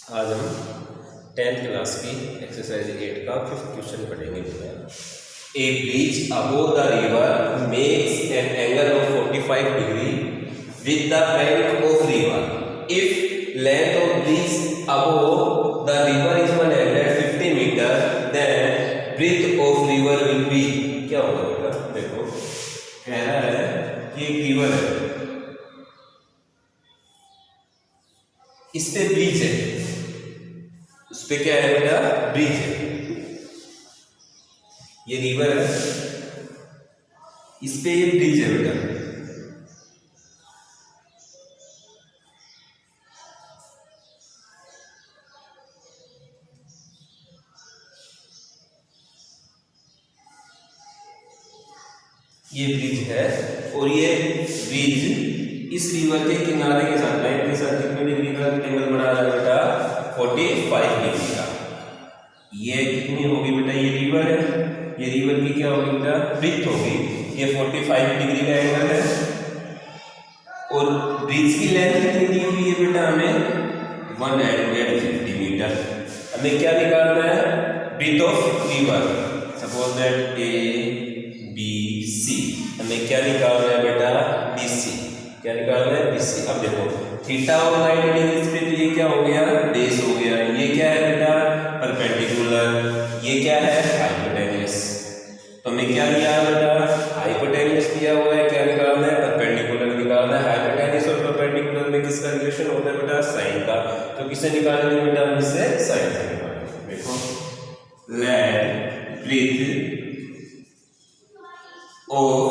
आज हम 10th class की एक्सरसाइज 8 का 5th क्वेश्चन पढ़ेंगे। A bridge above the river makes an angle of 45 degree with the bank of river if length of bridge above the river is 150 meter then breadth of river will be. क्या होगा बेटा? देखो कह रहा है कि एक रिवर है, इस पे ब्रिज है, उस पे क्या है बेटा? ब्रिज है। ये रिवर है, इस पे ये ब्रिज है बेटा। ये ब्रिज है और ये ब्रिज इस रिवर के किनारे के साथ लाइन के साथ कितने डिग्री का एंगल बना रहा है बेटा? 45 डिग्री का। ये कितनी होगी बेटा? ये रिवर है, ये रिवर की क्या होगी बेटा? ब्रिथ होगी। ये 45 डिग्री का एंगल है और ब्रिज की लेंथ कितनी दी हुई है बेटा? हमें 150 मीटर। हमें क्या निकालना है? Breadth of river. Suppose that A B C, हमें क्या निकालना है बेटा? B C. क्या निकालना है? B C. अब देखो थीटा और 90 डिग्री पे तो ये क्या हो गया? बेस हो गया। ये क्या है बेटा? परपेंडिकुलर। ये क्या है? हाइपोटेन्यूस। तो हमें क्या दिया है बेटा? हाइपोटेन्यूस दिया हुआ है। क्या निकालना है? परपेंडिकुलर निकालना है। हाइपोटेन्यूस और परपेंडिकुलर में किसका रिलेशन होता है बेटा? साइन का। तो किससे निकालेंगे बेटा? हम इससे साइन से निकालेंगे। देखो let breadth of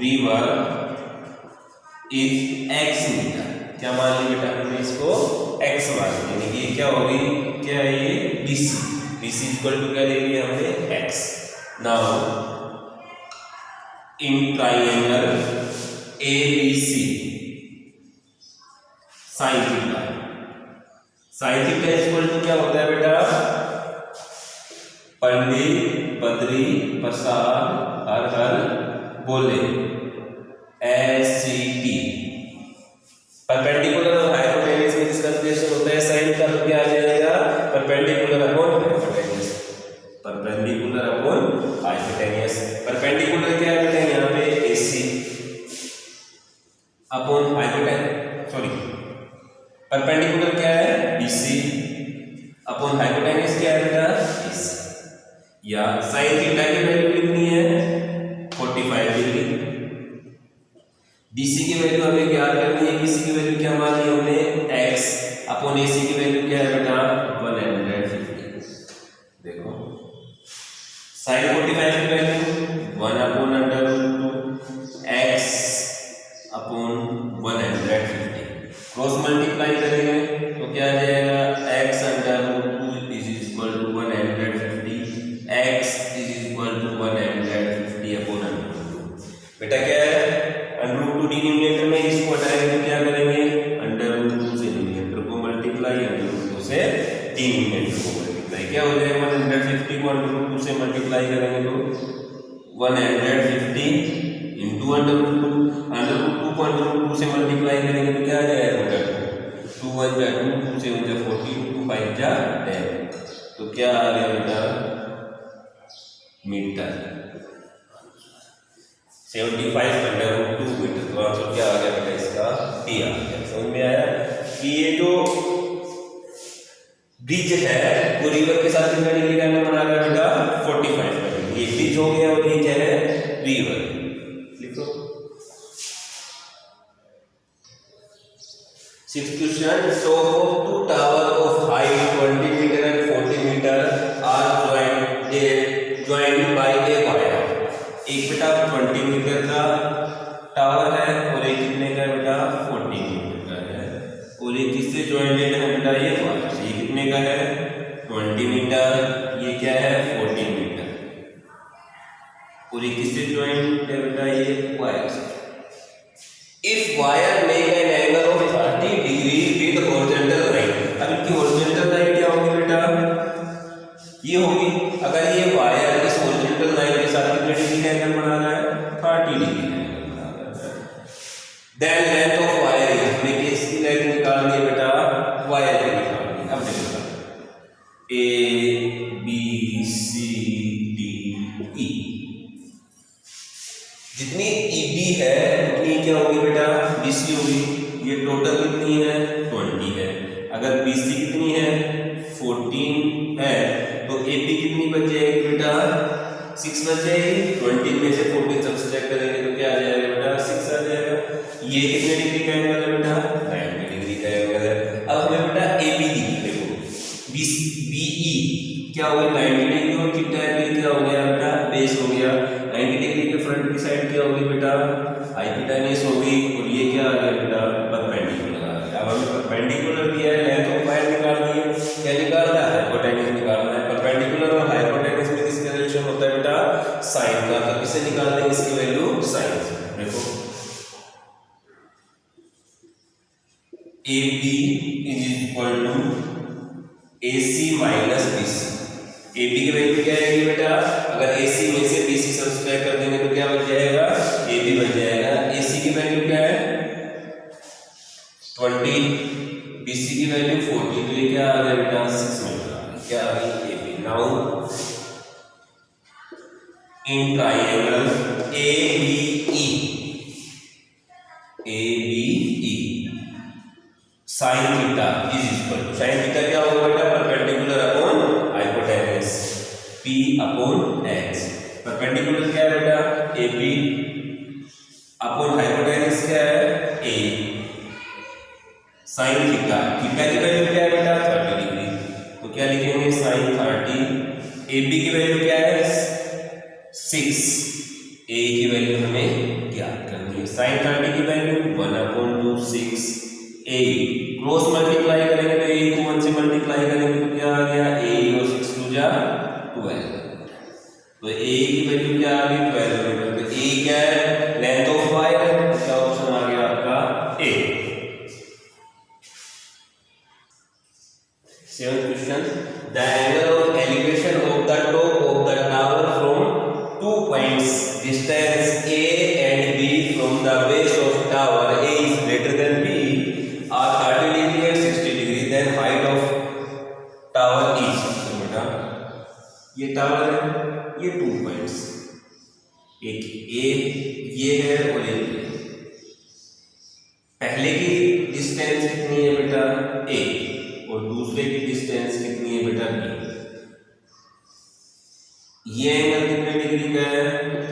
river is X metre. क्या मान ली बेटा? हमने इसको एक्स मान लिया, यानी कि क्या होगी? क्या है ये? BC। BC इक्वल टू क्या ले लिया हमने? X. Now in triangle ABC sine theta. Sine theta equal to क्या होता है बेटा? पंडित बद्री प्रसाद हर हर बोले SCT। परपेंडिकुलर और हाइपोटेन्यूस में जिसका रिलेशन होता है साइन का, तो क्या आ जाएगा? Perpendicular upon hypotenuse. Perpendicular upon hypotenuse. Perpendicular क्या है बेटा? यहाँ पे AC upon hypotenuse, sorry perpendicular क्या है? BC अपॉन हाइपोटेन्यूस क्या है बेटा? AC। या साइन थीटा की वैल्यू कितनी है? 45 डिग्री। BC की वैल्यू हमें ज्ञात करनी है। BC की वैल्यू क्या मान ली हमने? x अपॉन AC की वैल्यू क्या है बेटा? 150। देखो sin 45 की value 1 upon √2 x upon 150। Cross multiply करेंगे तो क्या आ जाएगा? x √2 is equal to 150, x is equal to 150 upon √2। बेटा क्या है? √2 डिनोमिनेटर में, इसको हटाएंगे तो क्या करेंगे? √2 से डिनोमिनेटर को मल्टीप्लाई, √2 से डिनोमिनेटर को मल्टीप्लाई। क्या हो जाएगा? 150 को √2 से मल्टीप्लाई करेंगे तो 150 इंटू √2 को √2 से मल्टीप्लाई करेंगे तो क्या आ जाएगा? 2 1 जा 2, 2 से 1 जा 40, 2 5 जा 10। तो क्या आ गया बेटा? मीटर। 75 √2 मीटर। तो आंसर क्या आ गया बेटा? इसका D आ गया। समझ में आया कि ये जो ब्रिज है वो रिवर के साथ कितना डिग्री का एंगल बना रहा है बेटा? 45 डिग्री। ये ब्रिज हो गया और ये क्या है? रिवर। लिखो 6th question. Top of two tower of height 20 metre and 40 metre are joined by a wire. एक बेटा 20 मीटर का टावर है और एक कितने का बेटा? 40 मीटर का है। और ये किससे जॉइंटेड है बेटा? ये वायर से। ये कितने का है? 20 मीटर। ये क्या है? 40 मीटर। और ये किससे जॉइंट है बेटा? ये वायर से। If wire make an angle of 30 degree with horizontal line. अब इनकी हॉरिजॉन्टल लाइन क्या होगी बेटा? ये होगी। अगर ये वायर इस हॉरिजॉन्टल लाइन के साथ कितने डिग्री का एंगल बना रहा है? 30 डिग्री का एंगल बना रहा है। देन लेंथ ऑफ वायर, हमें किसकी लेंथ निकालनी है बेटा? वायर की निकालनी है। अब जितनी ईबी है उतनी क्या होगी बेटा बीसी होगी। ये टोटल कितनी है 20 है। अगर बीसी कितनी है 14 है तो एबी कितनी बच जाएगी बेटा 6 बच जाएगी। 20 में से 14 सब्सट्रैक्ट करेंगे तो क्या आ जाएगा बेटा 6 आ जाएगा। ये कितने डिग्री का एंगल है बेटा 90 डिग्री का एंगल है। अब हमें बेटा एबी दिखी देखो बीई क्या हो गया 90 डिग्री और थीटा भी क्या हो गया बेटा बेस हो गया। 90 डिग्री के फ्रंट की साइड क्या होगी बेटा हाइपोटेन्यूज होगी और ये क्या आ गया बेटा परपेंडिकुलर आ गया। अब हमें परपेंडिकुलर दिया है लेंथ ऑफ वायर निकालनी है। क्या निकालना है हाइपोटेन्यूज निकालना है। परपेंडिकुलर और हाइपोटेन्यूज में किसका रिलेशन होता है बेटा साइन का। तो किसे निकालते हैं इसकी वैल्यू साइन से। देखो AB is equal to AC minus BC। AB की वैल्यू क्या आएगी बेटा अगर AC में से BC सब्सट्रैक्ट कर देंगे तो क्या बच जाएगा AB बच जाएगा। AC की वैल्यू क्या है 20 BC की वैल्यू 40 तो ये क्या आ गया बेटा 6 मीटर क्या आ गई AB। Now in triangle ABE sin theta is equal to sin theta क्या होगा बेटा perpendicular upon hypotenuse P upon H। Perpendicular क्या है बेटा AB अपॉन हाइपोटेन्यूज क्या है A। sin थीटा थीटा की वैल्यू क्या है बेटा 30 डिग्री तो क्या लिखेंगे sin 30। AB की वैल्यू क्या है 6। A की वैल्यू हमें ज्ञात करनी है। sin 30 की वैल्यू 1/2 6 A क्रॉस मल्टीप्लाई करेंगे तो A को 1 से मल्टीप्लाई करेंगे तो क्या आ गया A और 6 2 जा 12 तो A की वैल्यू क्या आ गई 12 मीटर। तो A क्या है लेंथ ऑफ वायर इसका ऑप्शन आ गया आपका A। Seventh question the angle of elevation of the top of the tower from 2 points distance A and B from the base of tower A is greater than B are 30 degree and 60 degree then height of tower is। तो बेटा ये tower है ये 2 points एक A ये है और एक ये। पहले की डिस्टेंस कितनी है बेटा A और दूसरे की डिस्टेंस कितनी है बेटा B। ये एंगल कितने डिग्री का है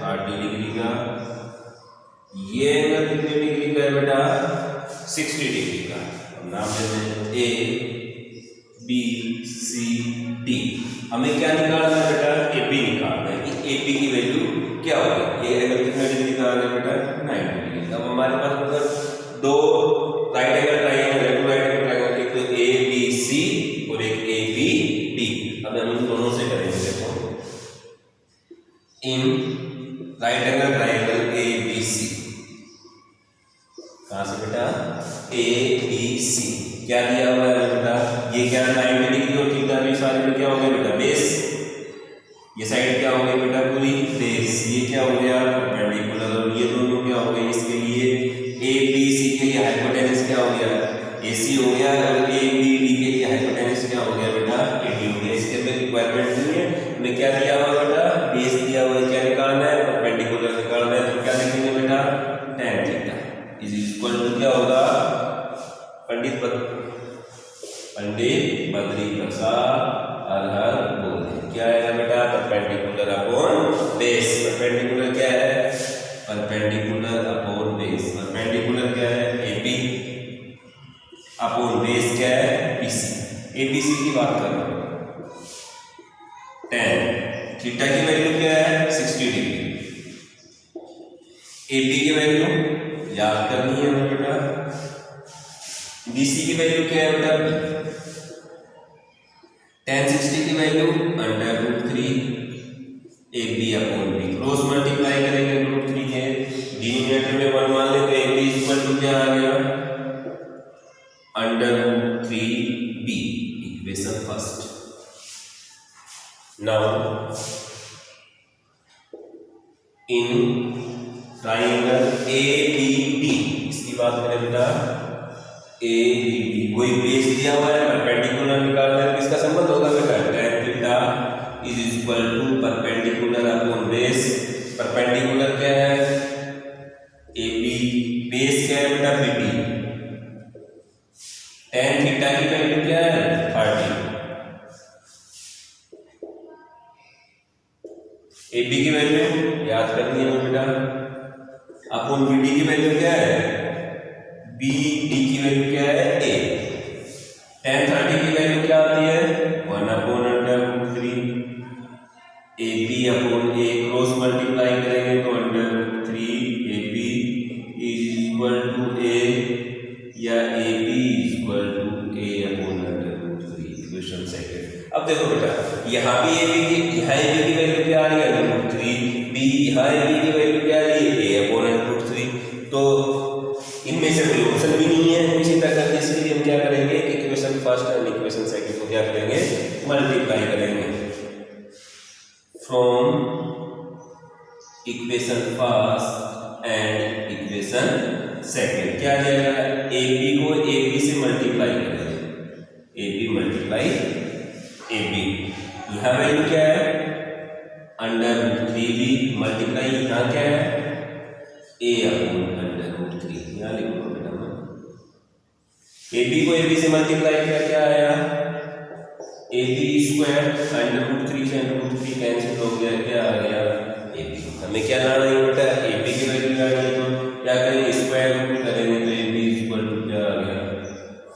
30 डिग्री का। ये एंगल कितने डिग्री का है बेटा 60 डिग्री का। नाम देते हैं A B C D। हमें क्या निकालना है बेटा AB निकालना है कि AB की वैल्यू क्या होगी। ये एंगल कितने डिग्री का आ गया बेटा 90 डिग्री का। अब हमारे पास अगर दो राइट एंगल ट्रायंगल है टू राइट एंगल ट्रायंगल एक तो ABC और एक ABD। अब हम इन दोनों से करेंगे। देखो in right angle triangle ABC कहां से बेटा ABC क्या दिया हुआ है बेटा ये क्या 90 डिग्री और थीटा भी सारे में क्या हो गया बेटा बेस। ये साइड क्या हो गई बेटा पूरी बेस। ये क्या हो गया परपेंडिकुलर और ये दोनों क्या हो गए इसके लिए ABC के लिए हाइपोटेन्यूज क्या हो गया AC हो गया और ABD के लिए हाइपोटेन्यूज क्या हो गया बेटा AD हो गया। इसके अंदर रिक्वायरमेंट नहीं है हमें क्या दिया हुआ बेटा बेस दिया हुआ है। क्या निकालना है परपेंडिकुलर निकालना है तो क्या लिखेंगे बेटा tan theta is equal to क्या होगा पंडित बद्री प्रसाद हर हर बोले क्या आएगा बेटा परपेंडिकुलर अपॉन बेस। परपेंडिकुलर क्या है परपेंडिकुलर अपॉन बेस। परपेंडिकुलर क्या है AB अपॉन बेस क्या है BC। ABC की बात कर रहे हैं tan थीटा की वैल्यू क्या है 60 डिग्री। AB की वैल्यू याद करनी है हमें बेटा। BC की वैल्यू क्या है बेटा tan 60 की value √3 AB upon B। Cross multiply करेंगे √3 है डिनोमिनेटर में 1 मान ले तो AB इक्वल टू क्या आ गया √3B। Equation first. Now in triangle ABD इसकी बात करें बेटा ABD कोई बेस दिया हुआ है परपेंडिकुलर निकालना है किसका संबंध होगा बेटा tan theta is equal to perpendicular upon base. Perpendicular क्या है याद करनी है बेटा। अपन BD की वैल्यू क्या है, BD की वैल्यू क्या है A। tan 30 की वैल्यू क्या आती है 1/√3। AB upon A cross multiply करेंगे तो √3 AB is equal to A या AB is equal to A upon √3। Equation second. अब देखो बेटा यहाँ भी AB की वैल्यू क्या आ रही है √3, B यहाँ AB की वैल्यू क्या आ रही है A अपॉन √3। तो इनमें से कोई ऑप्शन भी नहीं है कुछ इतना करने, इसलिए हम क्या करेंगे equation first and equation second को क्या करेंगे मल्टीप्लाई करेंगे। From equation first and equation second क्या आ जाएगा, AB को AB से मल्टीप्लाई करेंगे, AB मल्टीप्लाई AB। यहाँ वैल्यू क्या है √3B मल्टीप्लाई यहाँ क्या है A अपॉन √3। यहाँ लिखो बेटा मैं AB को AB से मल्टीप्लाई किया क्या आया AB स्क्वायर, √3 से √3 कैंसिल हो गया, क्या आ गया AB। हमें क्या लाना है बेटा AB की वैल्यू लानी है, तो क्या करेंगे स्क्वायर रूट करेंगे तो AB इक्वल टू क्या आ गया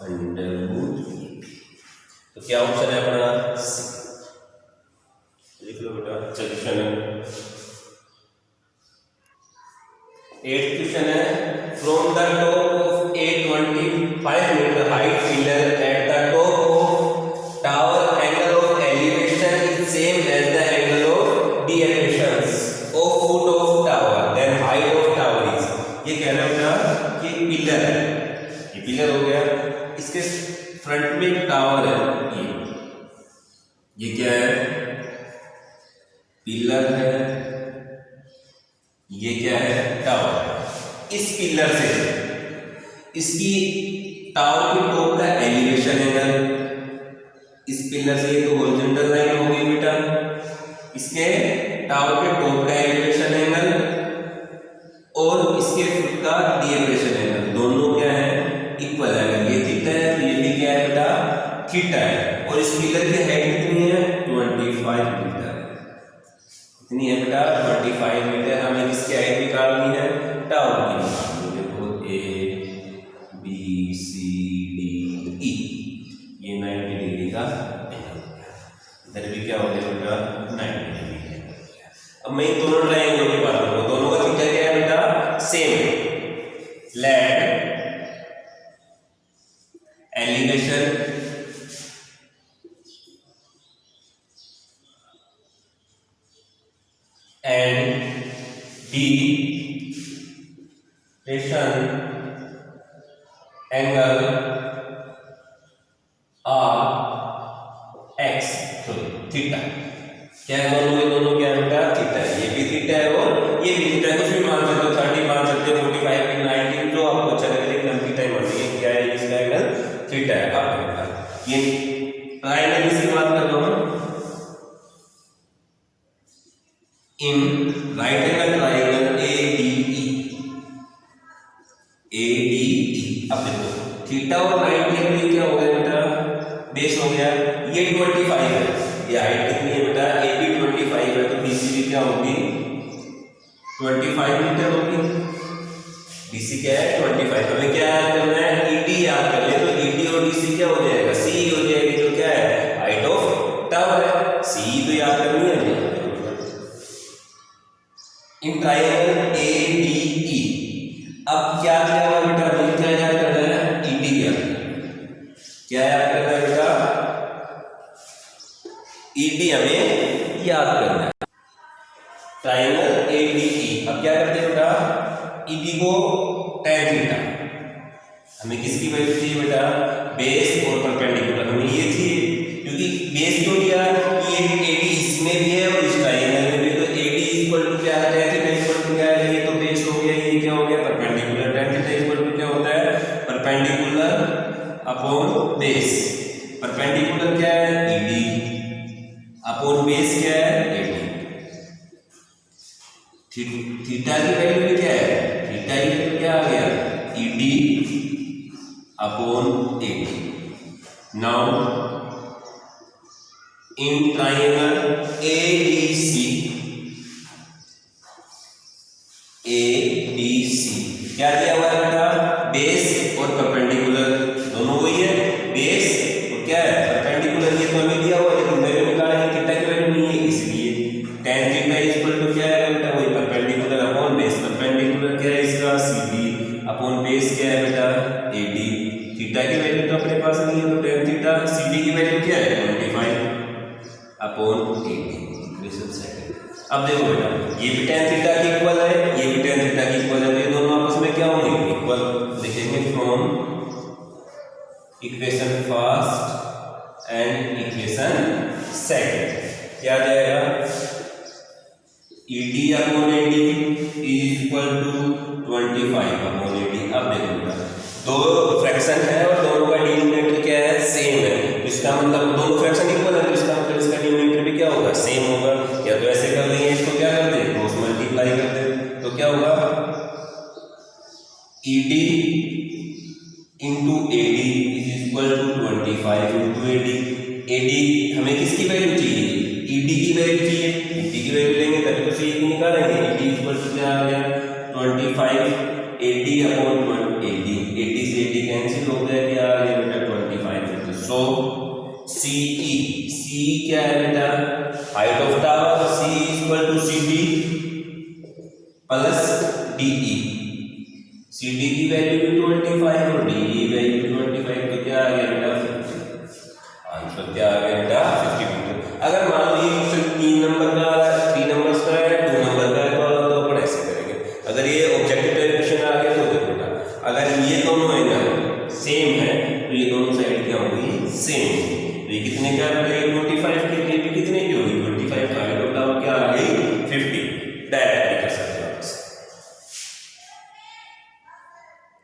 √3। तो क्या ऑप्शन है अपना लिख लो बेटा। सॉल्यूशन है 8th क्वेश्चन है from the top of 825 metre height pillar at the top of tower angle of elevation is same as the angle of the elevations of foot of tower then height of tower is. ये कह रहा है बेटा कि pillar है, ये pillar हो गया, इसके फ्रंट में एक टावर है, ये क्या है पिलर है, ये क्या है टावर। इस पिलर से इसकी टावर के टॉप का एलिवेशन एंगल, इस पिलर से ये तो हॉरिजॉन्टल लाइन हो गई बेटा, इसके टावर के टॉप का एलिवेशन एंगल और इसके फुट का डीएलिवेशन एंगल दोनों क्या है इक्वल है। ये थीटा है तो ये भी क्या है बेटा थीटा है। और इस पिलर की हाइट कितनी है 25 मीटर, कितनी है बेटा 25 मीटर। हमें किसकी हाइट निकालनी है टावर की निकालनी है। देखो ABCDE ये 90 डिग्री का एंगल, इधर भी क्या हो गया बेटा 90 डिग्री। अब मैं इन दोनों ट्रायंगल की बात करूंगा, दोनों का थीटा क्या है बेटा same. Let elevation and depression angle are x theta. क्या है दोनों क्या है बेटा थीटा है, ये भी थीटा है और ये भी थीटा है। कुछ भी मान सकते हो 30 मान सकते हो 45 की 90 जो आपको अच्छा लगे, लेकिन हम थीटा ही मान लीजिए। क्या है इसका एंगल थीटा है। अब ये ट्रायंगल की बात कर रहा हूं in right angle triangle ADE। अब देखो थीटा और 90 डिग्री क्या हो गया बेटा बेस हो गया। ये 25 है, ये हाइट कितनी है बेटा AB 25 है, तो BC भी क्या होगी 25 मीटर होगी। BC क्या है 25। हमें क्या याद करना है ED याद कर ले, तो ED और DC क्या हो जाएगा CE हो जाएगी, जो क्या है हाइट ऑफ टावर है। CE तो याद करनी है इन ट्रायंगल ADE। अब क्या किया हुआ बेटा हमें क्या याद करना है ED क्या याद करना है बेटा ED हमें याद करना है ट्रायंगल ADE। अब क्या करते हैं बेटा ED को tan थीटा, हमें किसकी वैल्यू चाहिए बेटा बेस और परपेंडिकुलर। हमें ये चाहिए क्योंकि बेस क्यों लिया ये AD इसमें भी है और इस ट्रायंगल में भी, तो AD इक्वल टू क्या है ये तो बेस हो गया, ये क्या हो गया perpendicular. tan theta equal to क्या होता है परपेंडिकुलर अपॉन बेस। परपेंडिकुलर क्या है ED अपॉन बेस क्या है AD। थीटा की वैल्यू क्या है थीटा की वैल्यू क्या आ गया ED upon AD। Now in triangle ABC क्या दिया हुआ है बेटा, बेस और परपेंडिकुलर दोनों वही है, बेस और क्या है परपेंडिकुलर, ये तो हमें दिया हुआ है लेकिन वैल्यू निकालेंगे, थीटा की वैल्यू नहीं है इसलिए tan थीटा इक्वल टू क्या है बेटा, वही परपेंडिकुलर अपॉन बेस, परपेंडिकुलर क्या है इसका CD अपॉन बेस क्या है बेटा AD, थीटा की वैल्यू तो अपने पास नहीं है तो tan थीटा, CD की वैल्यू क्या है 25 अपॉन 80, इक्वेशन सेकंड। अब देखो बेटा ये भी tan थीटा की इक्वल है, ये भी tan थीटा की इक्वल है, तो ये दोनों आपस में क्या होंगे इक्वल, लिखेंगे from equation first and equation second क्या आ जाएगा, ED upon AD is equal to 25 upon AD। अब देखो बेटा दो फ्रैक्शन है और दोनों का डिनोमिनेटर क्या है सेम है, इसका मतलब दोनों फ्रैक्शन इक्वल है तो इसका मतलब इसका डिनोमिनेटर भी क्या होगा सेम होगा, या तो ऐसे कर लेंगे इसको क्या कर दे क्रॉस मल्टीप्लाई कर दे तो क्या होगा ED into AD is equal to 25 into AD, AD हमें किसकी वैल्यू चाहिए ED की वैल्यू चाहिए, ED की वैल्यू लेंगे तभी तो CE निकालेंगे, ED इक्वल टू क्या आ गया 25 AD अपॉन 80, 80 से 80 कैंसिल हो गया, क्या आ गया बेटा 25, सो CE क्या है बेटा height of tower, C equal to CD plus DE, CD की वैल्यू भी 25 और DE वैल्यू 25 तो क्या आ गया बेटा 50, आंसर क्या आ गया बेटा 50। अगर मान लो ये 3 नंबर का 3 नंबर का है 2 नंबर का है तो अपन ऐसे करेंगे, अगर ये ऑब्जेक्टिव क्वेश्चन आ गया तो देखो बेटा अगर ये दोनों है ना सेम है तो ये दोनों साइड क्या होगी सेम, तो ये कितने का 25 की, ये भी कितने की होगी